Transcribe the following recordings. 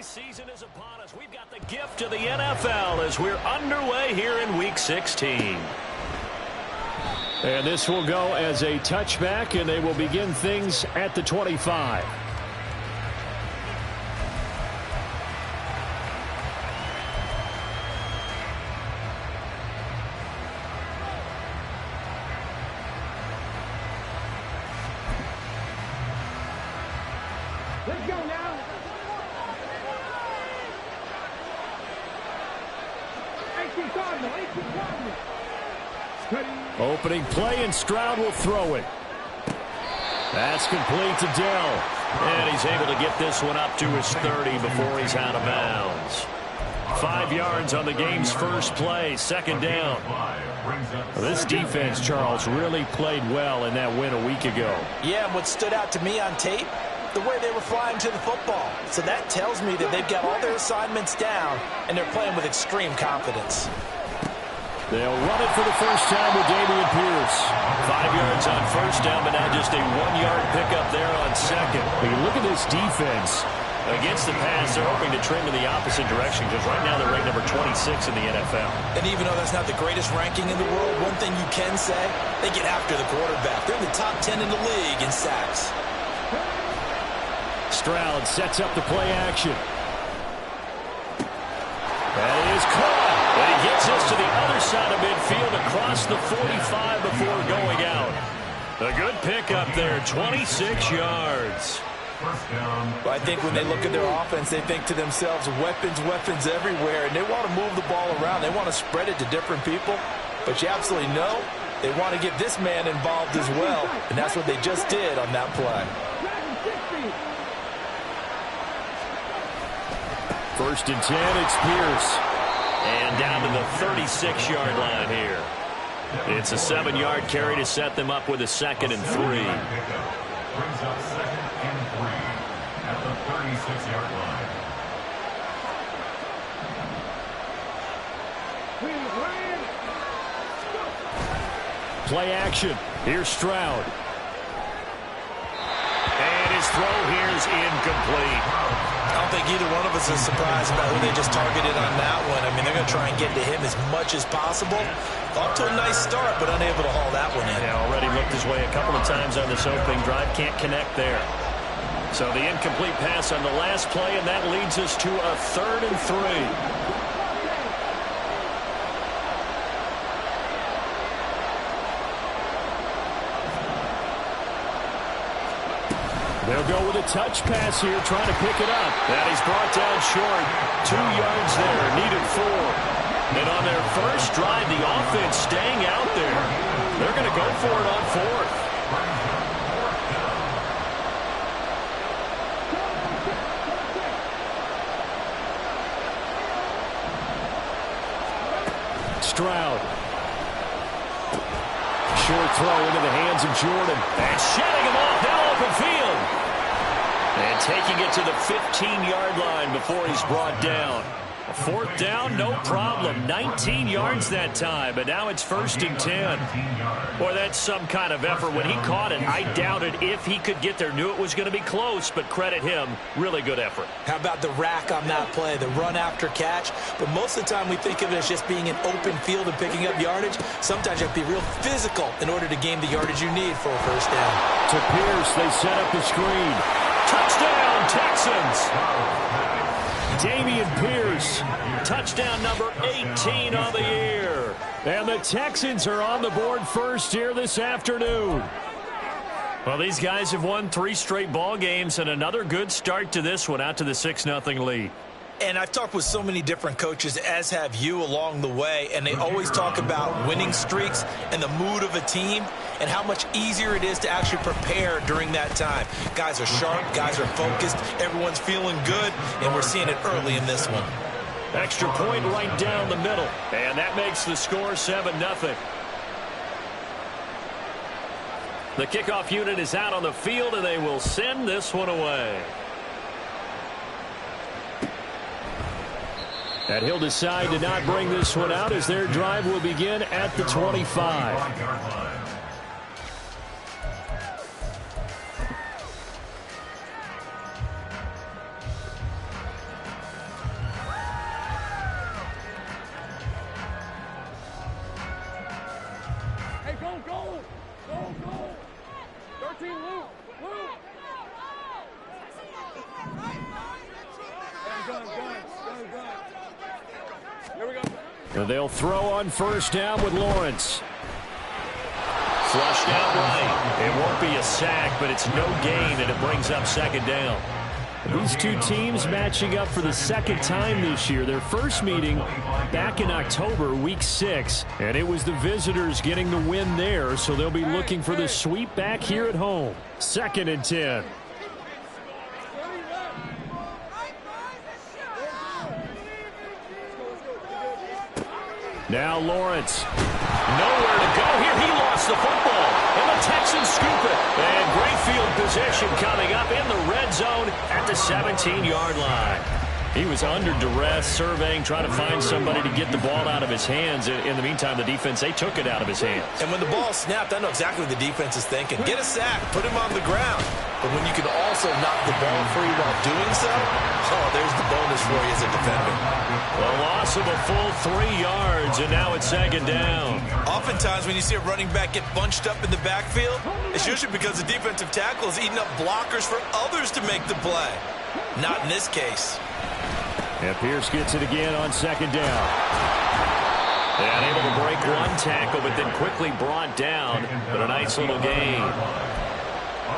Season is upon us. We've got the gift of the NFL as we're underway here in Week 16. And this will go as a touchback, and they will begin things at the 25. Let's go now. Opening play, and Stroud will throw it. That's complete to Dell. And he's able to get this one up to his 30 before he's out of bounds. 5 yards on the game's first play, second down. This defense, Charles, really played well in that win a week ago. Yeah, and what stood out to me on tape, the way they were flying to the football. So that tells me that they've got all their assignments down, and they're playing with extreme confidence. They'll run it for the first time with Dameon Pierce. 5 yards on first down, but now just a 1-yard pickup there on second. But you look at this defense. Against the pass, they're hoping to trend in the opposite direction because right now they're ranked number 26 in the NFL. And even though that's not the greatest ranking in the world, one thing you can say, they get after the quarterback. They're in the top 10 in the league in sacks. Stroud sets up the play action. That is caught. And he gets us to the other side of midfield across the 45 before going out. A good pickup there, 26 yards. Well, I think when they look at their offense, they think to themselves, weapons, weapons everywhere, and they want to move the ball around. They want to spread it to different people, but you absolutely know they want to get this man involved as well, and that's what they just did on that play. First and 10, it's Pierce. And down to the 36-yard line here. It's a 7-yard carry to set them up with a second and 3. Brings up second and 3 at the 36-yard line. Play action. Here's Stroud. And his throw here is incomplete. I don't think either one of us is surprised about who they just targeted on that one. I mean, they're going to try and get to him as much as possible. Off to a nice start, but unable to haul that one in. Yeah, already looked his way a couple of times on this opening drive. Can't connect there. So the incomplete pass on the last play, and that leads us to a 3rd and 3. They'll go with a touch pass here, trying to pick it up. That he's brought down short. 2 yards there, needed 4. And on their first drive, the offense staying out there. They're going to go for it on 4th. Stroud. Short throw into the hands of Jordan. And shedding him off, now open field. And taking it to the 15-yard line before he's brought down. A 4th down, no problem. 19 yards that time, but now it's 1st and 10. Boy, that's some kind of effort. When he caught it, I doubted if he could get there. Knew it was going to be close, but credit him. Really good effort. How about the rack on that play, the run after catch? But most of the time we think of it as just being an open field and picking up yardage. Sometimes you have to be real physical in order to gain the yardage you need for a first down. To Pierce, they set up the screen. Touchdown, Texans! Dameon Pierce. Touchdown number 18 on the year. And the Texans are on the board first here this afternoon. Well, these guys have won 3 straight ball games, and another good start to this one, out to the 6-0 lead. And I've talked with so many different coaches, as have you, along the way, and they always talk about winning streaks and the mood of a team and how much easier it is to actually prepare during that time. Guys are sharp, guys are focused, everyone's feeling good, and we're seeing it early in this one. Extra point right down the middle, and that makes the score 7-0. The kickoff unit is out on the field, and they will send this one away. And he'll decide to not bring this one out as their drive will begin at the 25. They'll throw on first down with Lawrence. Flushed out right. It won't be a sack, but it's no gain, and it brings up second down. These two teams matching up for the second time this year. Their first meeting back in October, week 6. And it was the visitors getting the win there, so they'll be looking for the sweep back here at home. 2nd and 10. Now Lawrence. Nowhere to go here. He lost the football. And the Texans scoop it. And great field position coming up in the red zone at the 17-yard line. He was under duress, surveying, trying to find somebody to get the ball out of his hands. In the meantime, the defense, they took it out of his hands. And when the ball snapped, I know exactly what the defense is thinking. Get a sack, put him on the ground. But when you can also knock the ball free while doing so, oh, there's the bonus for you as a defender. A loss of a full 3 yards, and now it's second down. Oftentimes when you see a running back get bunched up in the backfield, it's usually because the defensive tackle is eating up blockers for others to make the play. Not in this case. And Pierce gets it again on second down. And able to break one tackle, but then quickly brought down. But a nice little gain.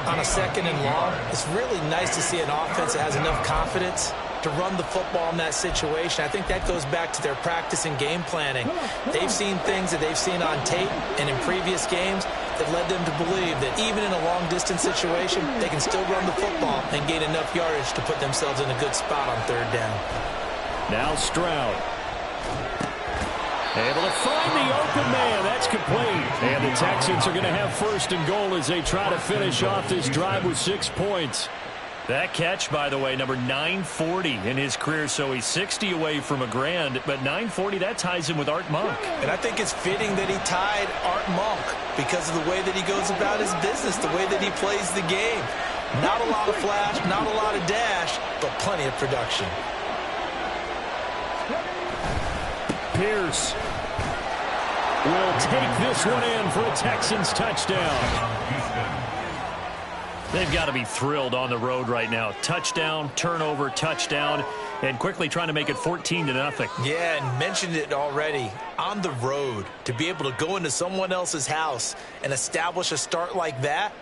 On a 2nd and long, it's really nice to see an offense that has enough confidence to run the football in that situation. I think that goes back to their practice and game planning. They've seen things that they've seen on tape and in previous games that led them to believe that even in a long-distance situation, they can still run the football and gain enough yardage to put themselves in a good spot on 3rd down. Now Stroud. Able to find the open man. That's complete. And the Texans are going to have 1st and goal as they try to finish off this drive with 6 points. That catch, by the way, number 940 in his career, so he's 60 away from a grand, but 940, that ties him with Art Monk. And I think it's fitting that he tied Art Monk because of the way that he goes about his business, the way that he plays the game. Not a lot of flash, not a lot of dash, but plenty of production. Pierce will take this one in for a Texans touchdown. They've got to be thrilled on the road right now. Touchdown, turnover, touchdown, and quickly trying to make it 14-0. Yeah, and mentioned it already. On the road, to be able to go into someone else's house and establish a start like that,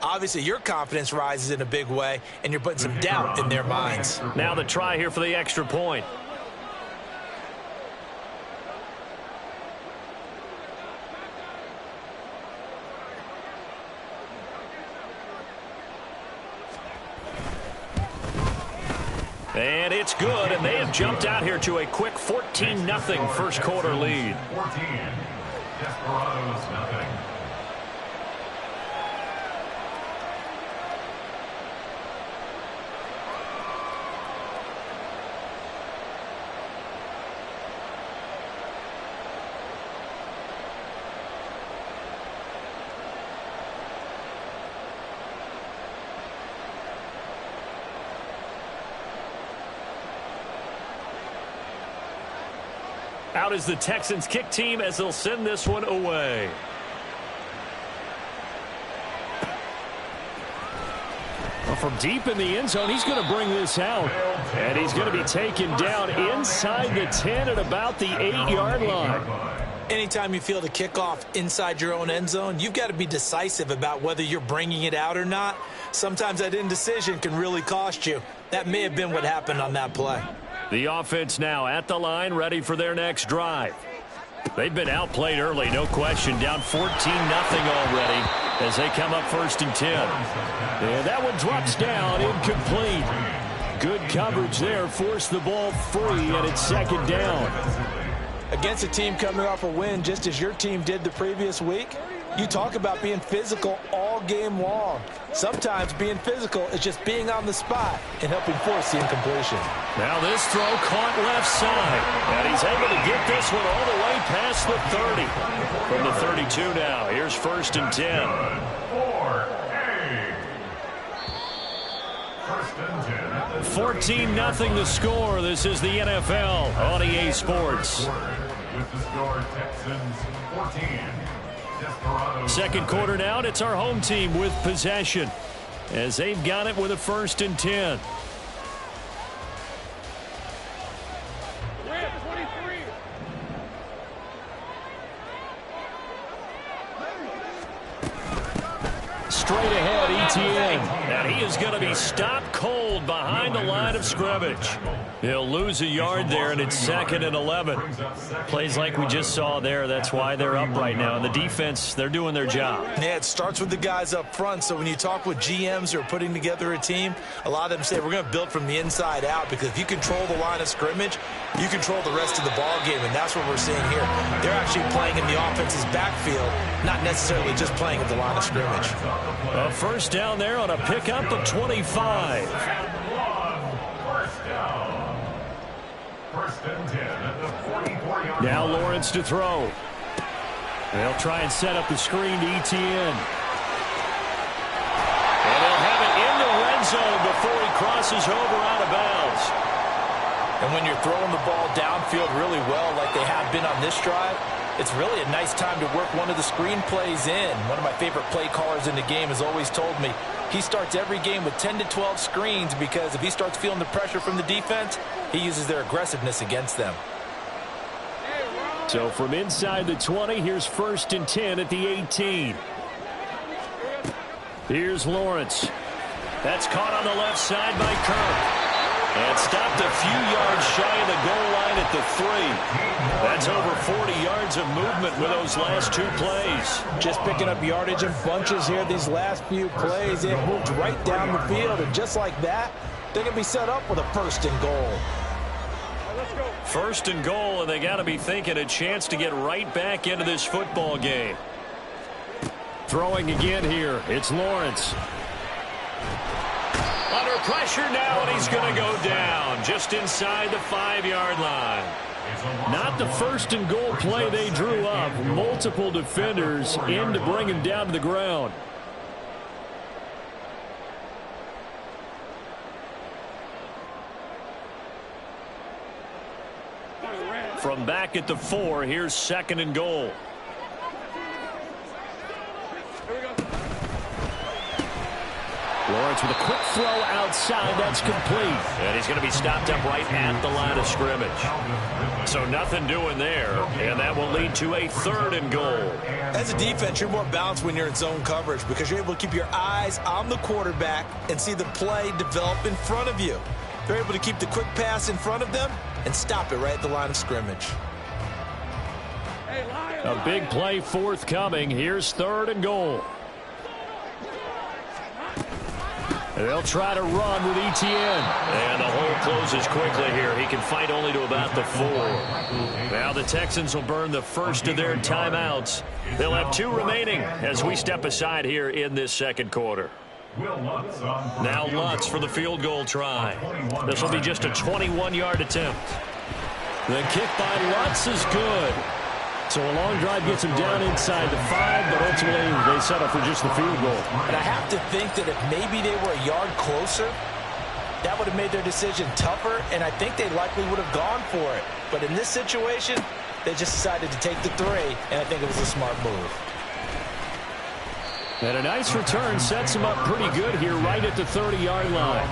obviously your confidence rises in a big way, and you're putting some doubt in their minds. Now the try here for the extra point. And it's good, and they have jumped out here to a quick 14-0 first quarter lead. 14. Desperados, nothing. Out is the Texans kick team as they'll send this one away. Well, from deep in the end zone, he's going to bring this out. And he's going to be taken down inside the 10 at about the 8-yard line. Anytime you feel the kickoff inside your own end zone, you've got to be decisive about whether you're bringing it out or not. Sometimes that indecision can really cost you. That may have been what happened on that play. The offense now at the line, ready for their next drive. They've been outplayed early, no question. Down 14-0 already as they come up 1st and 10. And that one drops down, incomplete. Good coverage there, forced the ball free, and it's 2nd down. Against a team coming off a win, just as your team did the previous week, you talk about being physical all game long. Sometimes being physical is just being on the spot and helping force the incompletion. Now this throw caught left side, and he's able to get this one all the way past the 30. From the 32 now, here's 1st and 10. 14-0 the score. This is the NFL on EA Sports. With the score, Texans 14. Second quarter now, and it's our home team with possession as they've got it with a 1st and 10. is going to be stopped cold behind the line of scrimmage. He'll lose a yard there, and it's 2nd and 11. Plays like we just saw there. That's why they're up right now. And the defense, they're doing their job. Yeah, it starts with the guys up front. So when you talk with GMs who are putting together a team, a lot of them say we're going to build from the inside out, because if you control the line of scrimmage, you control the rest of the ball game, and that's what we're seeing here. They're actually playing in the offense's backfield, not necessarily just playing at the line of scrimmage. A first down there on a pickup of 25. First and 10 at the 44-yard line. Now Lawrence to throw. They'll try and set up the screen to ETN. And they'll have it in the red zone before he crosses over out of bounds. And when you're throwing the ball downfield really well like they have been on this drive, it's really a nice time to work one of the screen plays in. One of my favorite play callers in the game has always told me he starts every game with 10 to 12 screens, because if he starts feeling the pressure from the defense, he uses their aggressiveness against them. So from inside the 20, here's 1st and 10 at the 18. Here's Lawrence. That's caught on the left side by Kirk. And stopped a few yards shy of the goal line at the 3. That's over 40 yards of movement with those last 2 plays. Just picking up yardage in bunches here these last few plays. They moved right down the field, and just like that, they're going to be set up with a 1st and goal. 1st and goal, and they got to be thinking a chance to get right back into this football game. Throwing again here, it's Lawrence. Under pressure now, and he's going to go down just inside the 5-yard line. Not the 1st and goal play they drew up. Multiple defenders in to bring him down to the ground. From back at the 4, here's 2nd and goal. Lawrence with a quick throw outside. That's complete. And he's going to be stopped up right at the line of scrimmage. So nothing doing there. And that will lead to a 3rd and goal. As a defense, you're more balanced when you're in zone coverage, because you're able to keep your eyes on the quarterback and see the play develop in front of you. They're able to keep the quick pass in front of them and stop it right at the line of scrimmage. A big play forthcoming. Here's 3rd and goal. They'll try to run with ETN. And the hole closes quickly here. He can fight only to about the 4. Now the Texans will burn the first of their timeouts. They'll have 2 remaining as we step aside here in this 2nd quarter. Now Lutz for the field goal try. This will be just a 21-yard attempt. The kick by Lutz is good. So a long drive gets him down inside the 5, but ultimately they settle for just the field goal. And I have to think that if maybe they were a yard closer, that would have made their decision tougher, and I think they likely would have gone for it. But in this situation, they just decided to take the 3, and I think it was a smart move. And a nice return sets him up pretty good here right at the 30-yard line.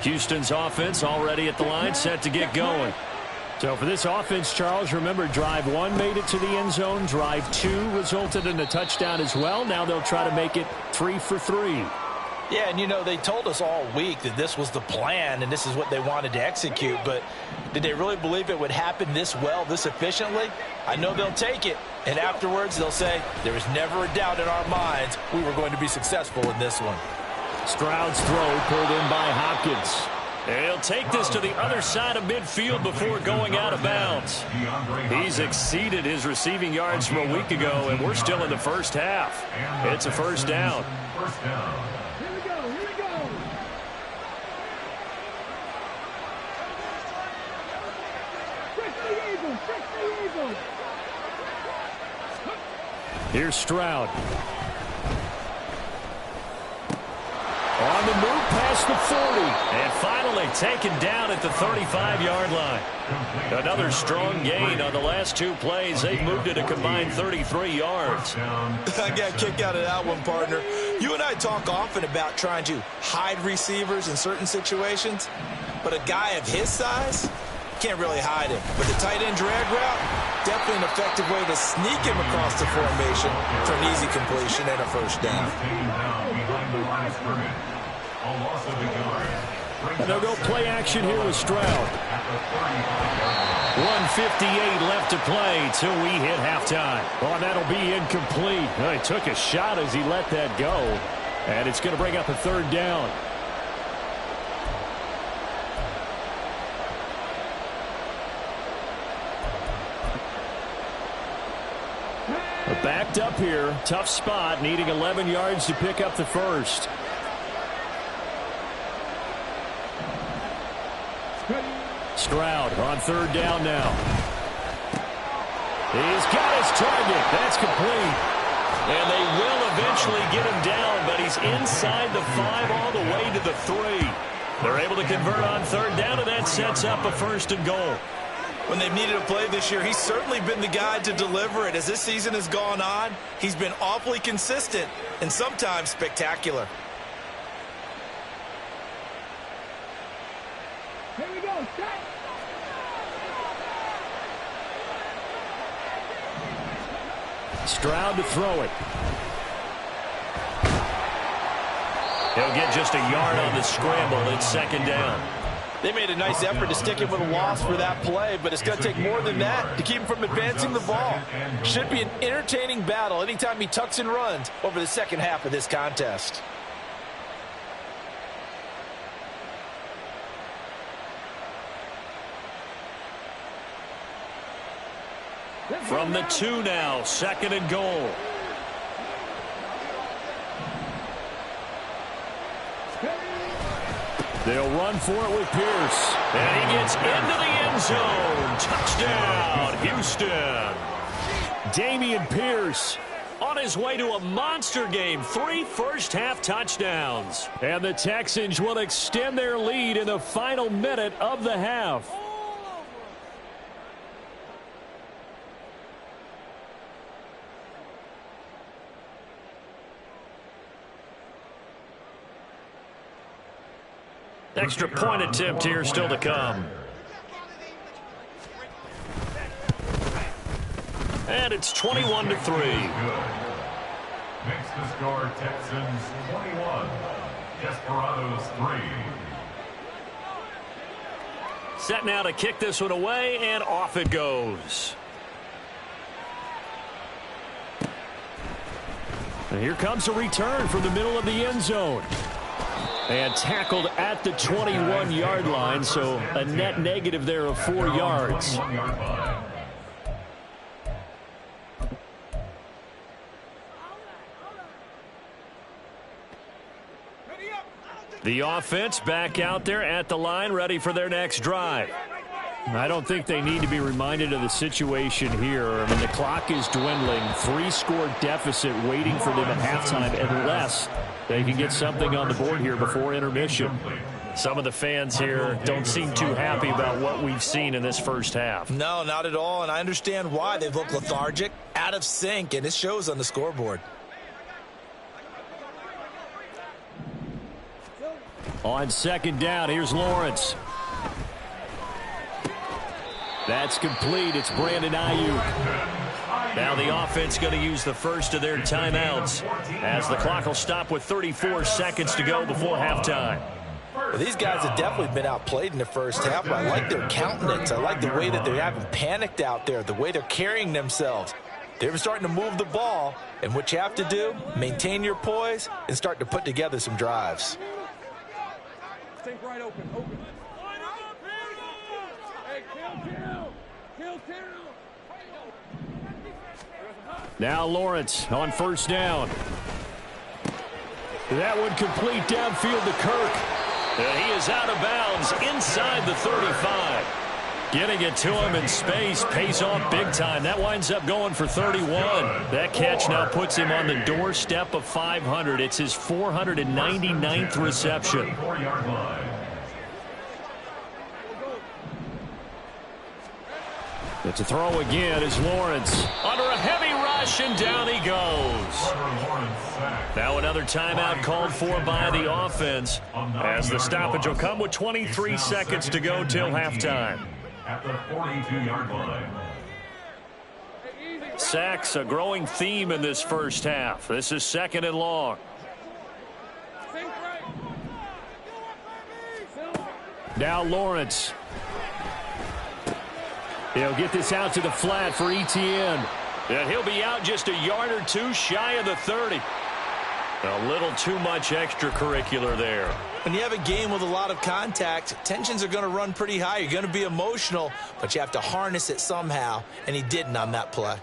Houston's offense already at the line, set to get going. So for this offense, Charles, remember drive 1 made it to the end zone. Drive 2 resulted in a touchdown as well. Now they'll try to make it 3 for 3. Yeah, and you know, they told us all week that this was the plan and this is what they wanted to execute, but did they really believe it would happen this well, this efficiently? I know they'll take it, and afterwards they'll say, there was never a doubt in our minds we were going to be successful in this one. Stroud's throw pulled in by Hopkins. And he'll take this to the other side of midfield before going out of bounds. He's exceeded his receiving yards from a week ago, and we're still in the first half. It's a first down. Here we go. Trick the Eagles. Here's Stroud. On the move past the 40. And finally taken down at the 35-yard line. Another strong gain on the last 2 plays. They've moved it a combined 33 yards. I got a kick out of that one, partner. You and I talk often about trying to hide receivers in certain situations. but a guy of his size can't really hide him. With the tight end drag route, definitely an effective way to sneak him across the formation for an easy completion and a first down. And they'll go play action here with Stroud. 1:58 left to play till we hit halftime. Well, that'll be incomplete. Well, he took a shot as he let that go. And it's going to bring up a third down. We're backed up here. Tough spot, needing 11 yards to pick up the first. Stroud on third down now. He's got his target. That's complete. And they will eventually get him down, but he's inside the 5 all the way to the 3. They're able to convert on third down, and that sets up a first and goal. When they've needed a play this year, he's certainly been the guy to deliver it. As this season has gone on, he's been awfully consistent and sometimes spectacular. Here we go. Set. Stroud to throw it. He'll get just a yard on the scramble. It's second down. They made a nice effort to stick him with a loss for that play, but it's going to take more than that to keep him from advancing the ball. Should be an entertaining battle anytime he tucks and runs over the second half of this contest. From the 2 now, second and goal. They'll run for it with Pierce. And he gets into the end zone. Touchdown, Houston. Dameon Pierce On his way to a monster game. 3 first-half touchdowns. And the Texans will extend their lead in the final minute of the half. Extra point attempt here still to come. And it's 21-3. Makes the score Texans 21, Desperados 3. Set now to kick this one away, and off it goes. And here comes a return from the middle of the end zone. And tackled at the 21-yard line, so a net negative there of 4 yards. The offense back out there at the line, ready for their next drive. I don't think they need to be reminded of the situation here. I mean, the clock is dwindling. 3-score deficit waiting for them at halftime unless they can get something on the board here before intermission. Some of the fans here don't seem too happy about what we've seen in this first half. No, not at all, and I understand why. They've looked lethargic, out of sync, and it shows on the scoreboard. On second down, here's Lawrence. That's complete. It's Brandon Ayuk. Now the offense going to use the first of their timeouts as the clock will stop with 34 seconds to go before halftime. Well, these guys have definitely been outplayed in the first half, but I like their countenance. I like the way that they haven't panicked out there, the way they're carrying themselves. They're starting to move the ball, and what you have to do, maintain your poise and start to put together some drives. Think right open. Hey, kill. Now Lawrence on first down. That one complete downfield to Kirk. And he is out of bounds inside the 35. Getting it to him in space pays off big time. That winds up going for 31. That catch now puts him on the doorstep of 500. It's his 499th reception. But to throw again is Lawrence. Under a heavy rush, and down he goes. Now another timeout called for by the offense, as the stoppage will come with 23 seconds to go till halftime. At the 42-yard line. Sacks, a growing theme in this first half. This is 2nd and long. Now Lawrence. He'll get this out to the flat for Etienne. And he'll be out just a yard or two shy of the 30. A little too much extracurricular there. When you have a game with a lot of contact, tensions are going to run pretty high. You're going to be emotional, but you have to harness it somehow, and he didn't on that play.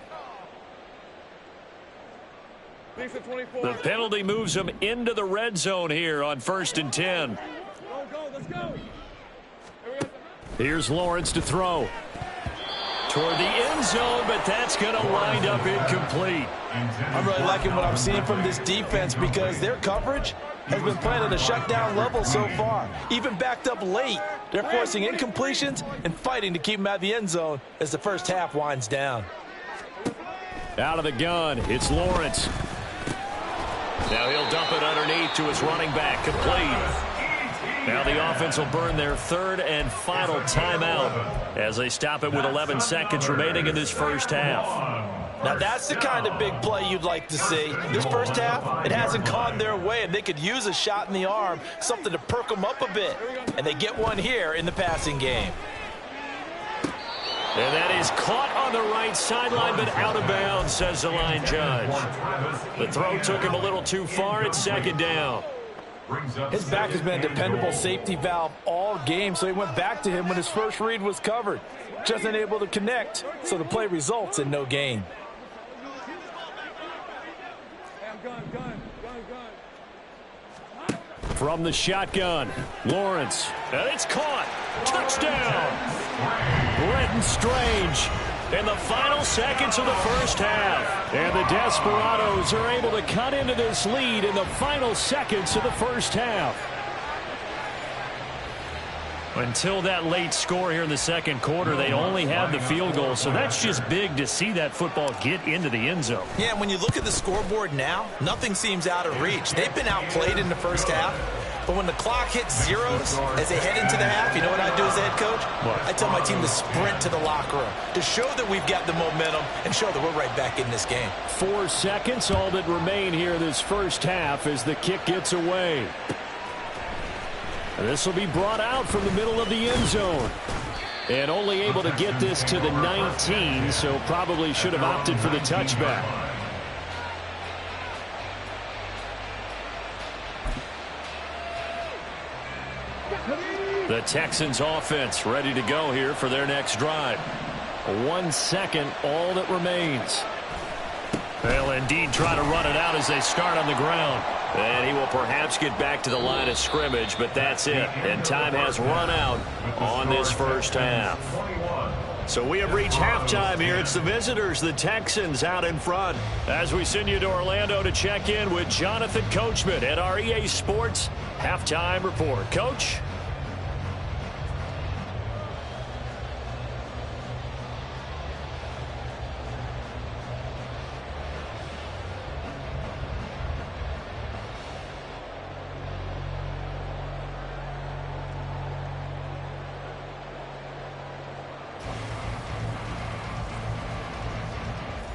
The penalty moves him into the red zone here on 1st and 10. Let's go. Here's Lawrence to throw. Toward the end zone, but that's going to wind up incomplete. I'm really liking what I'm seeing from this defense because their coverage has been playing at a shutdown level so far. Even backed up late, they're forcing incompletions and fighting to keep them out of the end zone as the first half winds down. Out of the gun, it's Lawrence. Now he'll dump it underneath to his running back, complete. Now the offense will burn their 3rd and final timeout as they stop it with 11 seconds remaining in this first half. Now that's the kind of big play you'd like to see. This first half, it hasn't gone their way, and they could use a shot in the arm, something to perk them up a bit. And they get one here in the passing game. And that is caught on the right sideline, but out of bounds, says the line judge. The throw took him a little too far. It's 2nd down. His back has been a dependable safety valve all game, so he went back to him when his first read was covered. Just unable to connect, so the play results in no gain. From the shotgun, Lawrence. And it's caught. Touchdown. Brenton Strange in the final seconds of the first half. And the Desperados are able to cut into this lead in the final seconds of the first half. Until that late score here in the second quarter, they only have the field goal, so that's just big to see that football get into the end zone. Yeah, and when you look at the scoreboard now, nothing seems out of reach. They've been outplayed in the first half, but when the clock hits zeros as they head into the half, you know what I do as the head coach? What? I tell my team to sprint to the locker room to show that we've got the momentum and show that we're right back in this game. 4 seconds, all that remain here this first half as the kick gets away. This will be brought out from the middle of the end zone. And only able to get this to the 19, so probably should have opted for the touchback. The Texans offense ready to go here for their next drive. 1 second, all that remains. They'll indeed try to run it out as they start on the ground. And he will perhaps get back to the line of scrimmage, but that's it. And time has run out on this first half. So we have reached halftime here. It's the visitors, the Texans, out in front. As we send you to Orlando to check in with Jonathan Coachman at our EA Sports Halftime Report. Coach?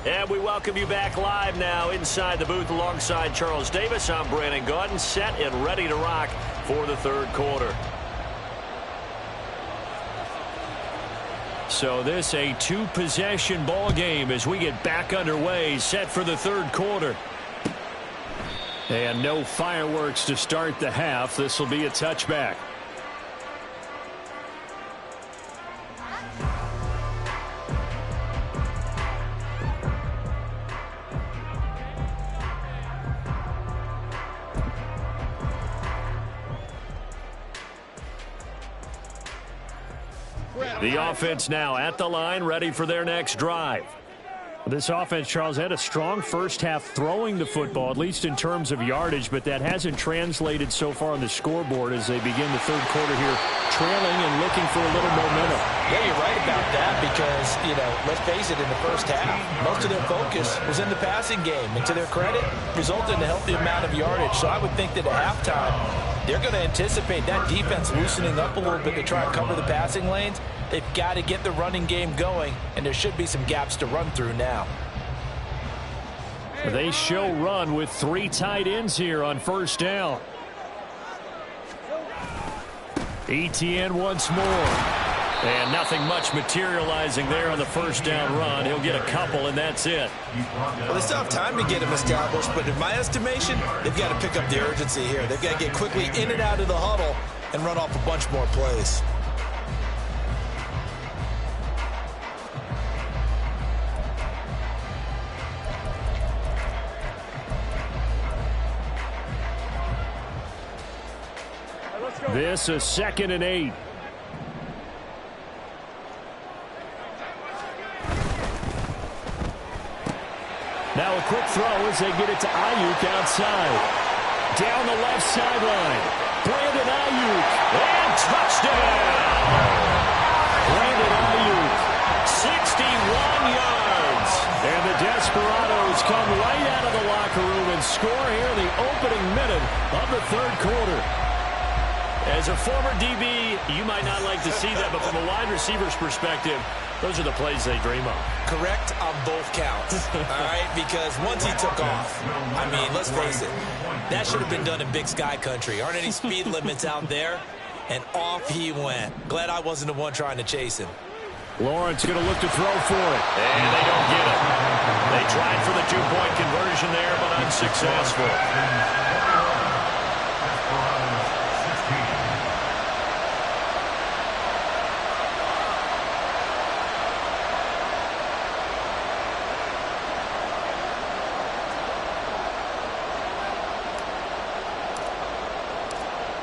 And we welcome you back live now inside the booth alongside Charles Davis. I'm Brandon Gaudin, set and ready to rock for the third quarter. So this a 2-possession ball game as we get back underway, set for the third quarter. And no fireworks to start the half. This will be a touchback. The offense now at the line, ready for their next drive. This offense, Charles, had a strong first half throwing the football, at least in terms of yardage, but that hasn't translated so far on the scoreboard as they begin the third quarter here, trailing and looking for a little momentum. Yeah, you're right about that because because, let's face it, in the first half, most of their focus was in the passing game. And to their credit, resulted in a healthy amount of yardage. So I would think that at halftime, they're going to anticipate that defense loosening up a little bit to try and cover the passing lanes. They've got to get the running game going, and there should be some gaps to run through now. They show run with 3 tight ends here on first down. ETN once more. And nothing much materializing there on the first down run. He'll get a couple, and that's it. Well, they still have time to get him established, but in my estimation, they've got to pick up the urgency here. They've got to get quickly in and out of the huddle and run off a bunch more plays. This is 2nd and 8. Now a quick throw as they get it to Ayuk outside. Down the left sideline. Brandon Ayuk. And touchdown! Brandon Ayuk. 61 yards. And the Desperados come right out of the locker room and score here in the opening minute of the third quarter. As a former DB, you might not like to see that, but from a wide receiver's perspective, those are the plays they dream of. Correct on both counts, all right? Because once he took off, I mean, let's face it, that should have been done in Big Sky country. Aren't any speed limits out there? And off he went. Glad I wasn't the one trying to chase him. Lawrence going to look to throw for it. And they don't get it. They tried for the 2-point conversion there, but unsuccessful.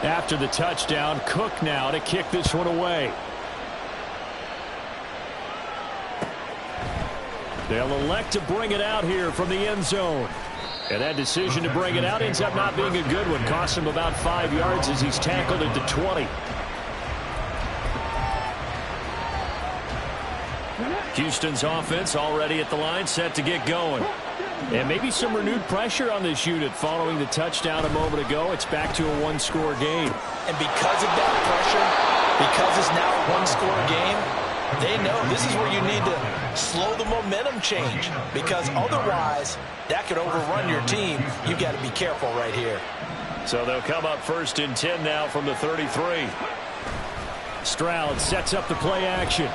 After the touchdown, Cook now to kick this one away. They'll elect to bring it out here from the end zone. And that decision to bring it out ends up not being a good one. Cost him about 5 yards as he's tackled at the 20. Houston's offense already at the line, set to get going. And maybe some renewed pressure on this unit following the touchdown a moment ago. It's back to a one-score game. And because of that pressure, because it's now a one-score game, they know this is where you need to slow the momentum change, because otherwise that could overrun your team. You've got to be careful right here. So they'll come up 1st and 10 now from the 33. Stroud sets up the play action.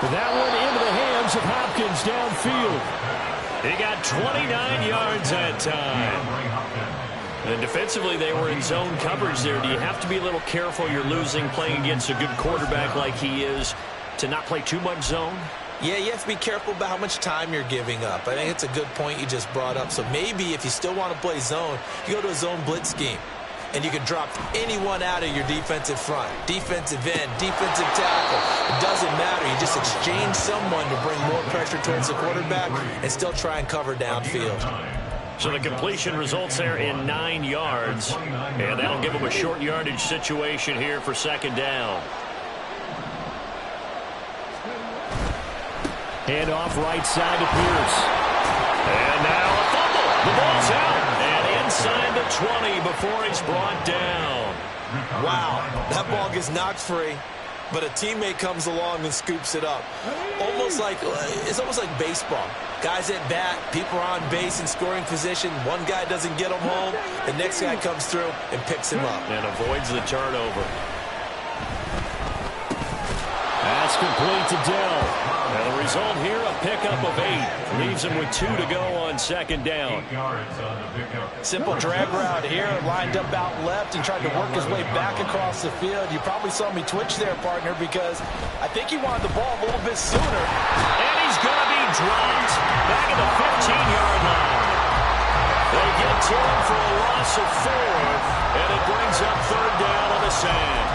That one into the hands of Hopkins downfield. He got 29 yards that time. And defensively, they were in zone coverage there. Do you have to be a little careful? You're losing playing against a good quarterback like he is to not play too much zone? Yeah, you have to be careful about how much time you're giving up. I think it's a good point you just brought up. So maybe if you still want to play zone, you go to a zone blitz scheme. And you can drop anyone out of your defensive front, defensive end, defensive tackle. It doesn't matter. You just exchange someone to bring more pressure towards the quarterback and still try and cover downfield. So the completion results there in 9 yards. And that'll give them a short yardage situation here for 2nd down. Hand off right side to Pierce. And now a fumble. The ball's out. Inside the 20 before he's brought down. Wow, that ball gets knocked free, but a teammate comes along and scoops it up. It's almost like baseball. Guys at bat, people are on base in scoring position. One guy doesn't get him home. The next guy comes through and picks him up. And avoids the turnover. That's complete to Dell. And the result here, a pickup of 8. Leaves him with 2 to go on 2nd down. Simple drag route here, lined up out left and tried to work his way back across the field. You probably saw me twitch there, partner, because I think he wanted the ball a little bit sooner. And he's going to be dropped back at the 15-yard line. They get to him for a loss of 4, and it brings up 3rd down on the sand.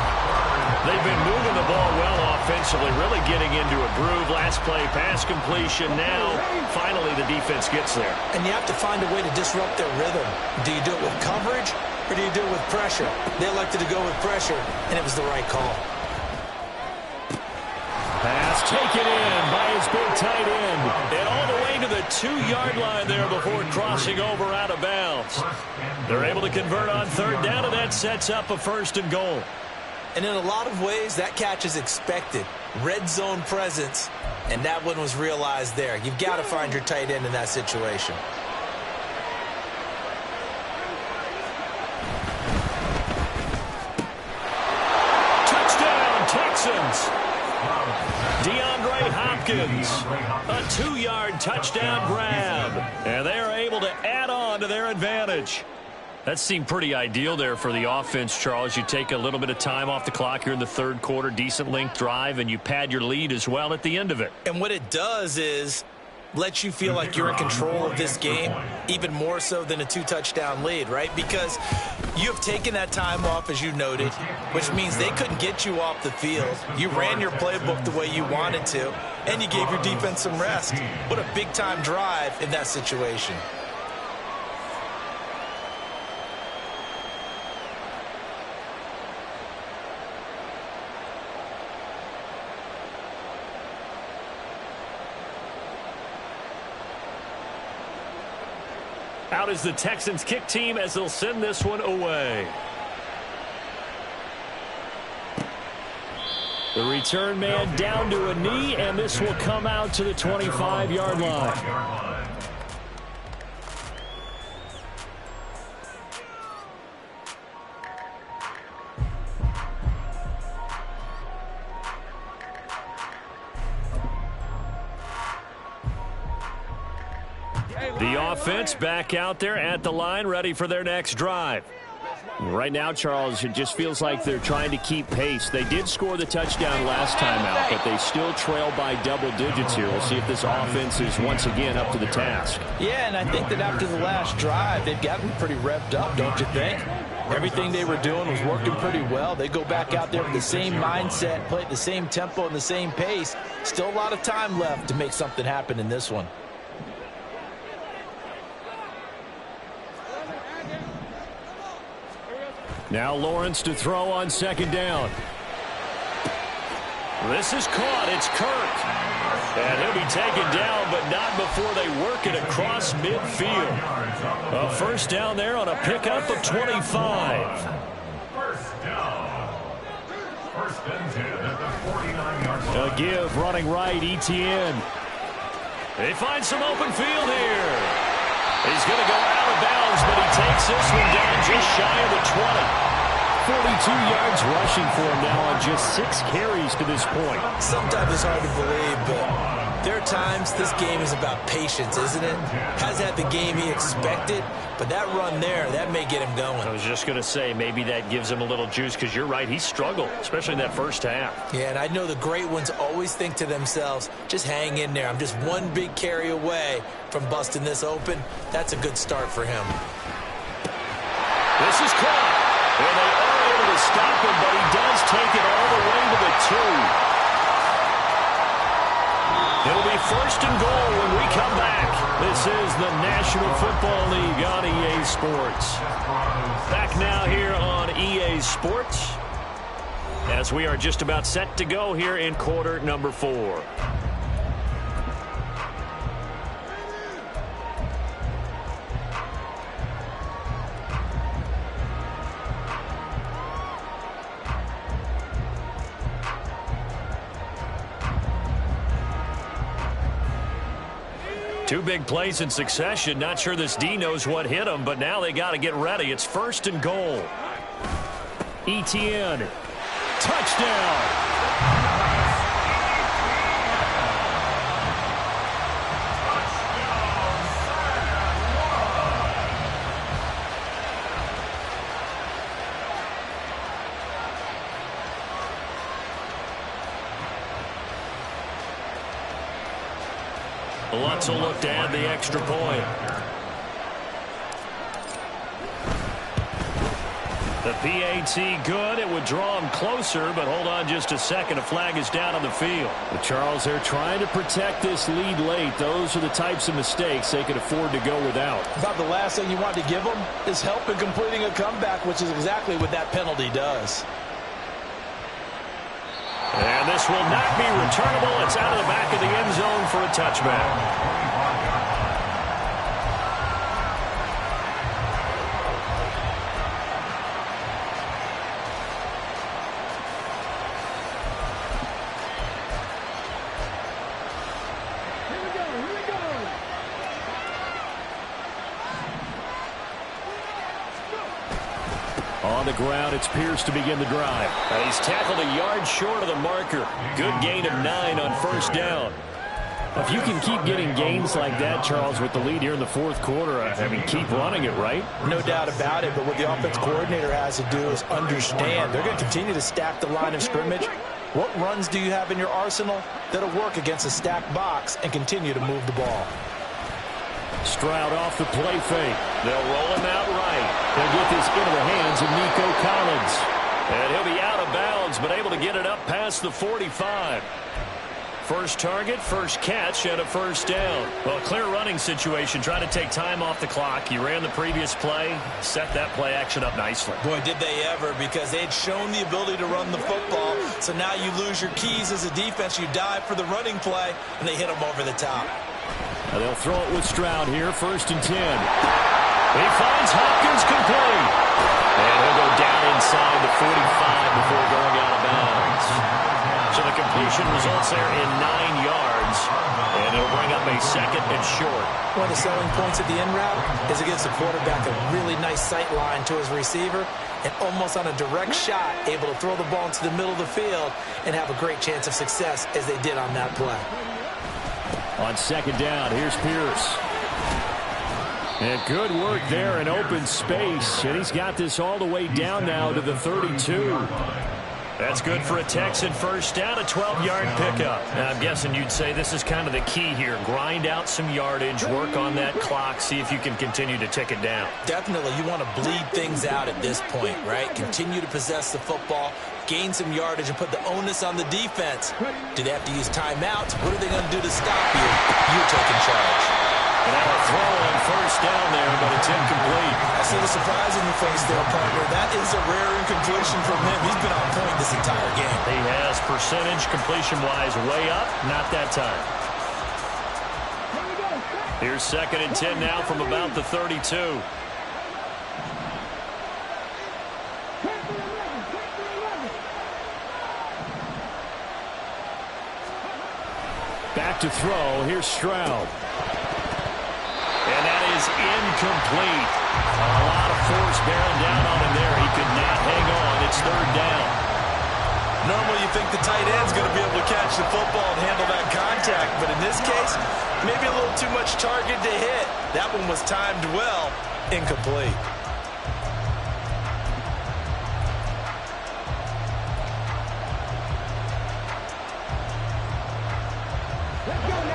They've been moving the ball well offensively, really getting into a groove. Last play, pass completion. Now, finally, the defense gets there. And you have to find a way to disrupt their rhythm. Do you do it with coverage, or do you do it with pressure? They elected to go with pressure, and it was the right call. Pass taken in by his big tight end. And all the way to the 2-yard line there before crossing over out of bounds. They're able to convert on third down, and that sets up a 1st and goal. And in a lot of ways, that catch is expected. Red zone presence, and that one was realized there. You've got to find your tight end in that situation. Touchdown, Texans. DeAndre Hopkins, a 2-yard touchdown grab. And they are able to add on to their advantage. That seemed pretty ideal there for the offense, Charles. You take a little bit of time off the clock here in the third quarter, decent length drive, and you pad your lead as well at the end of it. And what it does is lets you feel like you're in control of this game, even more so than a 2-touchdown lead, right? Because you have taken that time off, as you noted, which means they couldn't get you off the field. You ran your playbook the way you wanted to, and you gave your defense some rest. What a big-time drive in that situation. Out is the Texans kick team as they'll send this one away. The return man down to a knee, and this will come out to the 25-yard line. The offense back out there at the line, ready for their next drive. Right now, Charles, it just feels like they're trying to keep pace. They did score the touchdown last time out, but they still trail by double digits here. We'll see if this offense is once again up to the task. Yeah, and I think that after the last drive, they've gotten pretty revved up, don't you think? Everything they were doing was working pretty well. They go back out there with the same mindset, play at the same tempo and the same pace. Still a lot of time left to make something happen in this one. Now Lawrence to throw on second down. This is caught. It's Kirk. And he'll be taken down, but not before they work it across midfield. A first down there on a pickup of 25. First down. First and 10 at the 49-yard line. A give running right, Etienne. They find some open field here. He's going to go out of bounds, but he takes this one down just shy of the 20. 42 yards rushing for him now on just 6 carries to this point. Sometimes it's hard to believe, but there are times this game is about patience, isn't it? Has had the game he expected, but that run there, that may get him going. I was just going to say, maybe that gives him a little juice, because you're right, he struggled, especially in that first half. Yeah, and I know the great ones always think to themselves, just hang in there. I'm just one big carry away from busting this open. That's a good start for him. This is caught. And they are able to stop him, but he does take it all the way to the 2. It'll be first and goal when we come back. This is the National Football League on EA Sports. Back now here on EA Sports as we are just about set to go here in quarter number 4. Two big plays in succession. Not sure this D knows what hit him, but now they got to get ready. It's first and goal. Etienne. Touchdown. Lutz will look to add the extra point. The PAT good. It would draw him closer, but hold on just a second. A flag is down on the field. But Charles, they're trying to protect this lead late. Those are the types of mistakes they could afford to go without. About the last thing you want to give them is help in completing a comeback, which is exactly what that penalty does. And this pass will not be returnable. It's out of the back of the end zone for a touchback. On the ground, it's Pierce to begin the drive. And he's tackled a yard short of the marker. Good gain of 9 on first down. If you can keep getting gains like that, Charles, with the lead here in the fourth quarter, I mean, keep running it, right? No doubt about it, but what the offense coordinator has to do is understand they're going to continue to stack the line of scrimmage. What runs do you have in your arsenal that'll work against a stacked box and continue to move the ball? Stroud off the play fake. They'll roll him out right. They'll get this into the hands of Nico Collins. And he'll be out of bounds, but able to get it up past the 45. First target, first catch, and a first down. Well, clear running situation, trying to take time off the clock. You ran the previous play, set that play action up nicely. Boy, did they ever, because they'd shown the ability to run the football. So now you lose your keys as a defense. You dive for the running play, and they hit them over the top. And they'll throw it with Stroud here, 1st and 10. He finds Hopkins complete. And he'll go down inside the 45 before going out of bounds. So the completion results there in 9 yards. And it'll bring up a 2nd and short. One of the selling points of the in route is it gives the quarterback a really nice sight line to his receiver and almost on a direct shot able to throw the ball into the middle of the field and have a great chance of success as they did on that play. On 2nd down, here's Pierce. And good work there in open space. And he's got this all the way down now to the 32. That's good for a Texan first down, a 12-yard pickup. Now, I'm guessing you'd say this is kind of the key here. Grind out some yardage, work on that clock, see if you can continue to tick it down. Definitely, you want to bleed things out at this point, right? Continue to possess the football, gain some yardage, and put the onus on the defense. Do they have to use timeouts? What are they going to do to stop you? You're taking charge. And now a throw on first down there, but it's incomplete. I see the surprise in your face there, partner. That is a rare incompletion from him. He's been on point this entire game. He has percentage completion-wise way up. Not that time. Here's 2nd and 10 now from about the 32. Back to throw. Here's Stroud. And that is incomplete. A lot of force bearing down on him there. He could not hang on. It's 3rd down. Normally you think the tight end's going to be able to catch the football and handle that contact, but in this case, maybe a little too much target to hit. That one was timed well. Incomplete.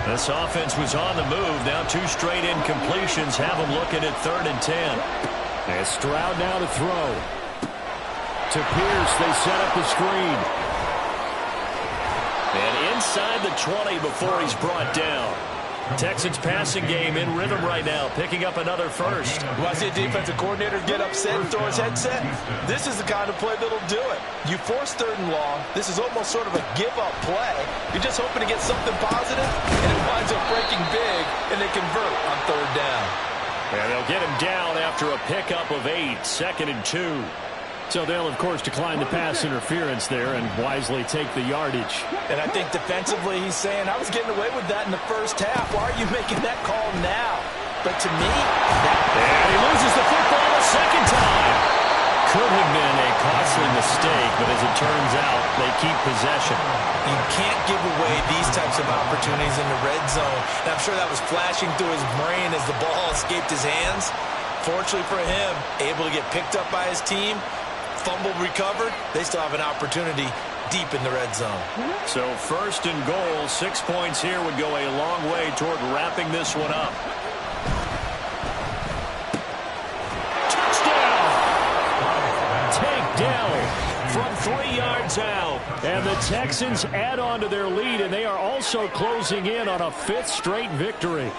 This offense was on the move. Now 2 straight incompletions have them looking at 3rd and 10. And Stroud now to throw. To Pierce, they set up the screen. And inside the 20 before he's brought down. Texans passing game in rhythm right now, picking up another first. Well, I see a defensive coordinator get upset and throw his headset. This is the kind of play that'll do it. You force 3rd and long. This is almost sort of a give-up play. You're just hoping to get something positive, and it winds up breaking big, and they convert on 3rd down. And they'll get him down after a pickup of 8, 2nd and 2. So they'll, of course, decline the pass interference there and wisely take the yardage. And I think defensively he's saying, I was getting away with that in the first half. Why are you making that call now? But to me, and he loses the football a 2nd time. Could have been a costly mistake, but as it turns out, they keep possession. You can't give away these types of opportunities in the red zone. And I'm sure that was flashing through his brain as the ball escaped his hands. Fortunately for him, able to get picked up by his team, fumble recovered, they still have an opportunity deep in the red zone. So 1st and goal, 6 points here would go a long way toward wrapping this one up. Touchdown! Takedown from 3 yards out. And the Texans add on to their lead, and they are also closing in on a 5th straight victory.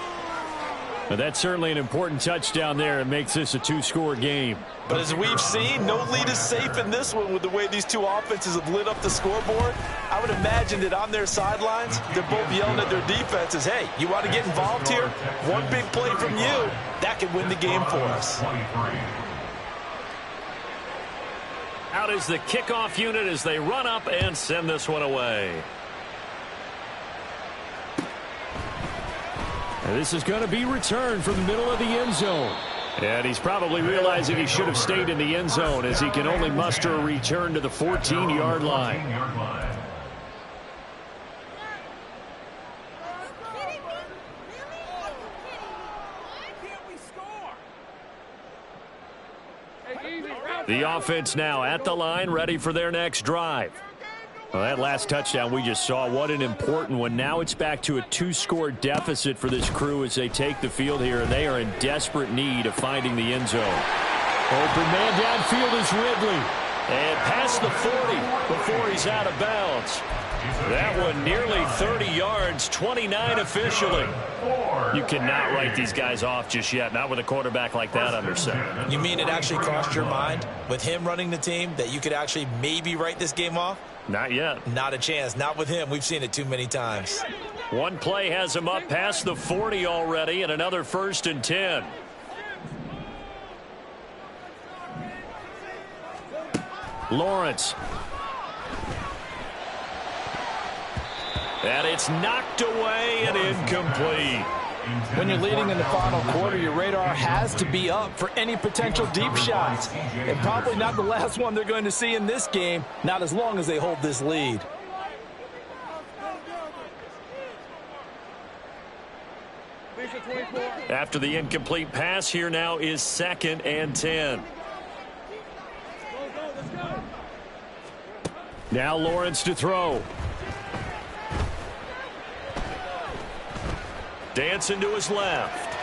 But that's certainly an important touchdown there. It makes this a two-score game. But as we've seen, no lead is safe in this one with the way these two offenses have lit up the scoreboard. I would imagine that on their sidelines, they're both yelling at their defenses, hey, you want to get involved here? One big play from you, that could win the game for us. Out is the kickoff unit as they run up and send this one away. And this is going to be returned from the middle of the end zone. And he's probably realizing he should have stayed in the end zone as he can only muster a return to the 14-yard line. The offense now at the line, ready for their next drive. Well, that last touchdown we just saw, what an important one. Now it's back to a two-score deficit for this crew as they take the field here, and they are in desperate need of finding the end zone. Open man downfield is Ridley. And past the 40 before he's out of bounds. That one nearly 30 yards, 29 officially. You cannot write these guys off just yet, not with a quarterback like that under center. You mean it actually crossed your mind with him running the team that you could actually maybe write this game off? Not yet. Not a chance. Not with him. We've seen it too many times. One play has him up past the 40 already, and another 1st and 10. Lawrence. And it's knocked away and incomplete. When you're leading in the final quarter, your radar has to be up for any potential deep shots. And probably not the last one they're going to see in this game, not as long as they hold this lead. After the incomplete pass, here now is 2nd and 10. Now Lawrence to throw. Dancing to his left.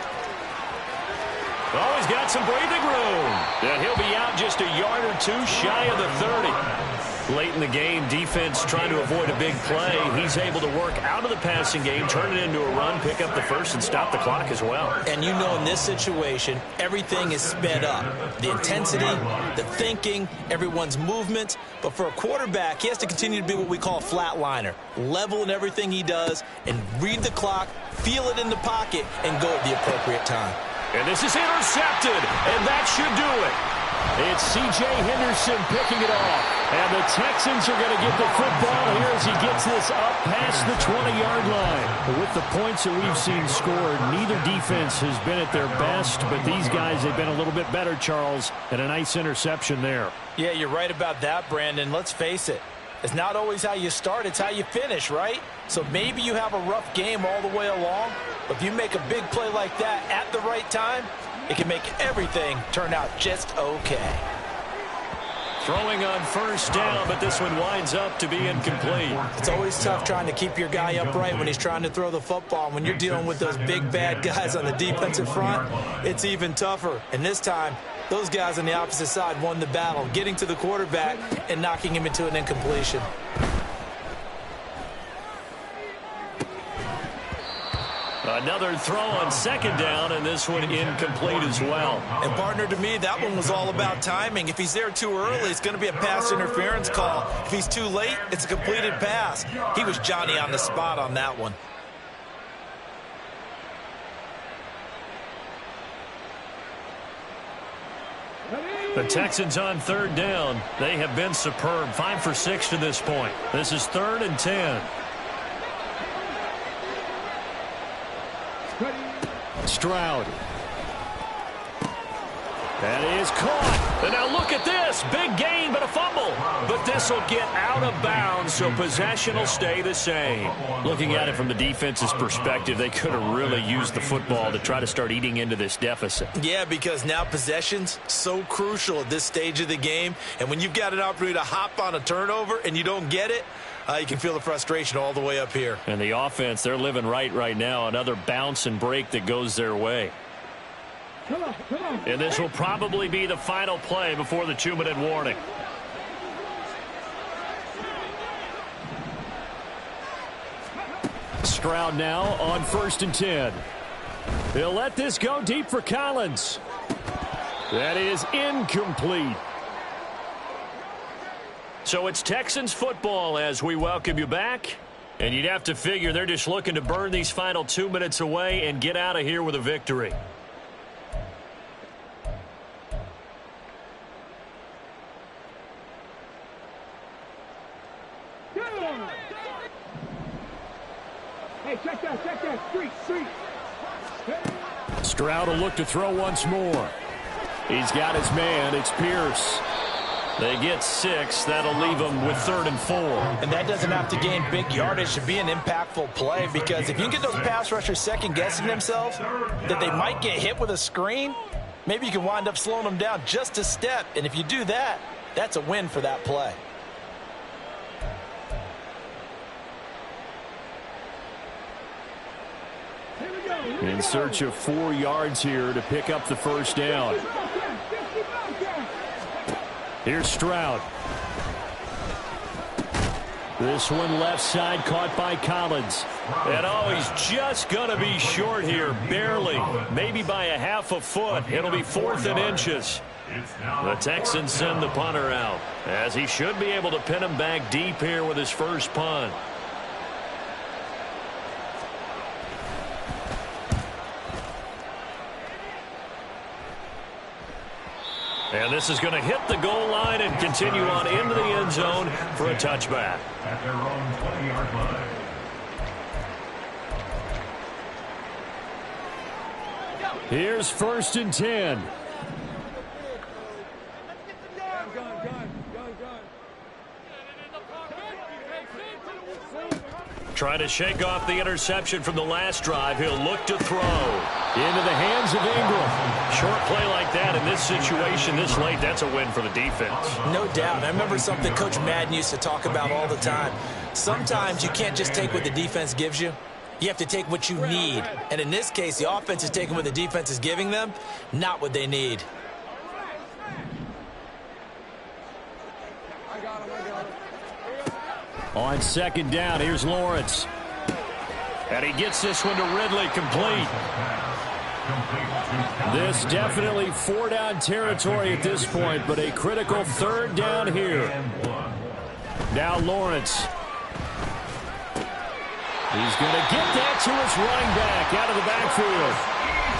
Oh, he's got some breathing room. And he'll be out just a yard or two shy of the 30. Late in the game, defense trying to avoid a big play. He's able to work out of the passing game, turn it into a run, pick up the first, and stop the clock as well. And you know in this situation, everything is sped up. The intensity, the thinking, everyone's movement. But for a quarterback, he has to continue to be what we call a flatliner. Level in everything he does and read the clock, feel it in the pocket, and go at the appropriate time. And this is intercepted, and that should do it. It's C.J. Henderson picking it off. And the Texans are going to get the football here as he gets this up past the 20-yard line. But with the points that we've seen scored, neither defense has been at their best, but these guys have been a little bit better, Charles, and a nice interception there. Yeah, you're right about that, Brandon. Let's face it. It's not always how you start, it's how you finish, right? So maybe you have a rough game all the way along, but if you make a big play like that at the right time, it can make everything turn out just okay. Throwing on 1st down, but this one winds up to be incomplete. It's always tough trying to keep your guy upright when he's trying to throw the football. When you're dealing with those big, bad guys on the defensive front, it's even tougher. And this time, those guys on the opposite side won the battle, getting to the quarterback and knocking him into an incompletion. Another throw on 2nd down, and this one incomplete as well. And, partner, to me, that one was all about timing. If he's there too early, it's going to be a pass interference call. If he's too late, it's a completed pass. He was Johnny on the spot on that one. The Texans on 3rd down. They have been superb. 5 for 6 to this point. This is 3rd and 10. Stroud. That is caught. And now look at this. Big gain, but a fumble. But this will get out of bounds, so possession will stay the same. Looking at it from the defense's perspective, they could have really used the football to try to start eating into this deficit. Yeah, because now possession's so crucial at this stage of the game. And when you've got an opportunity to hop on a turnover and you don't get it, you can feel the frustration all the way up here. And the offense, they're living right now. Another bounce and break that goes their way. And this will probably be the final play before the 2-minute warning. Stroud now on 1st and 10. He'll let this go deep for Collins. That is incomplete. So it's Texans football as we welcome you back. And you'd have to figure they're just looking to burn these final 2 minutes away and get out of here with a victory. Hey, check that. Street. Stroud will look to throw once more. He's got his man. It's Pierce. They get 6. That'll leave them with 3rd and 4. And that doesn't have to gain big yardage to be an impactful play, because if you can get those pass rushers second-guessing themselves that they might get hit with a screen, maybe you can wind up slowing them down just a step. And if you do that, that's a win for that play. In search of 4 yards here to pick up the first down. Here's Stroud. This one left side caught by Collins. And he's just going to be short here, barely. Maybe by a half a foot. It'll be 4th and inches. The Texans send the punter out, as he should be able to pin him back deep here with his first punt. And this is going to hit the goal line and continue on into the end zone for a touchback. At their own 20-yard line. Here's 1st and 10. Trying to shake off the interception from the last drive. He'll look to throw into the hands of Ingram. Short play like that in this situation this late, that's a win for the defense. No doubt. I remember something Coach Madden used to talk about all the time. Sometimes you can't just take what the defense gives you. You have to take what you need. And in this case, the offense is taking what the defense is giving them, not what they need. On 2nd down, here's Lawrence. And he gets this one to Ridley, complete. This definitely 4-down territory at this point, but a critical 3rd down here. Now Lawrence. He's going to get that to his running back out of the backfield.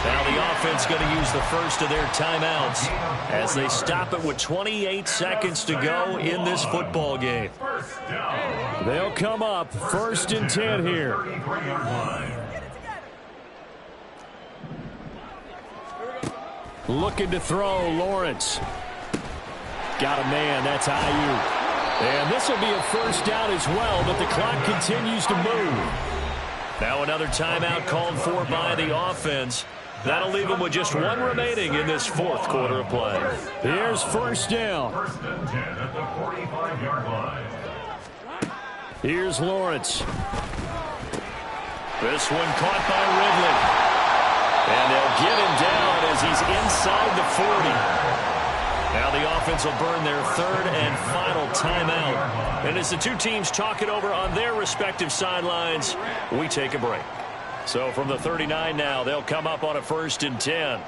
Now the offense going to use the first of their timeouts as they stop it with 28 seconds to go in this football game. They'll come up 1st and 10 here. Looking to throw, Lawrence. Got a man, that's Ayuk. And this will be a 1st down as well, but the clock continues to move. Now another timeout called for by the offense. That'll leave them with just 1 remaining in this 4th quarter of play. Here's 1st down. 1st and 10 at the 45-yard line. Here's Lawrence. This one caught by Ridley. And they'll get him down as he's inside the 40. Now the offense will burn their 3rd and final timeout. And as the two teams talk it over on their respective sidelines, we take a break. So from the 39 now, they'll come up on a 1st and 10.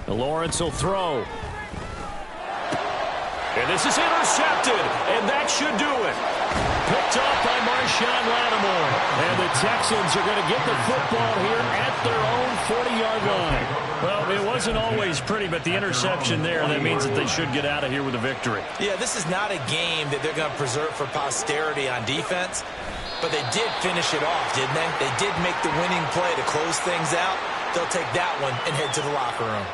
Lawrence will throw. And this is intercepted, and that should do it. Picked off by Marshawn Lattimore. And the Texans are going to get the football here at their own 40-yard line. Well, it wasn't always pretty, but the interception there, that means that they should get out of here with a victory. Yeah, this is not a game that they're going to preserve for posterity on defense, but they did finish it off, didn't they? They did make the winning play to close things out. They'll take that one and head to the locker room.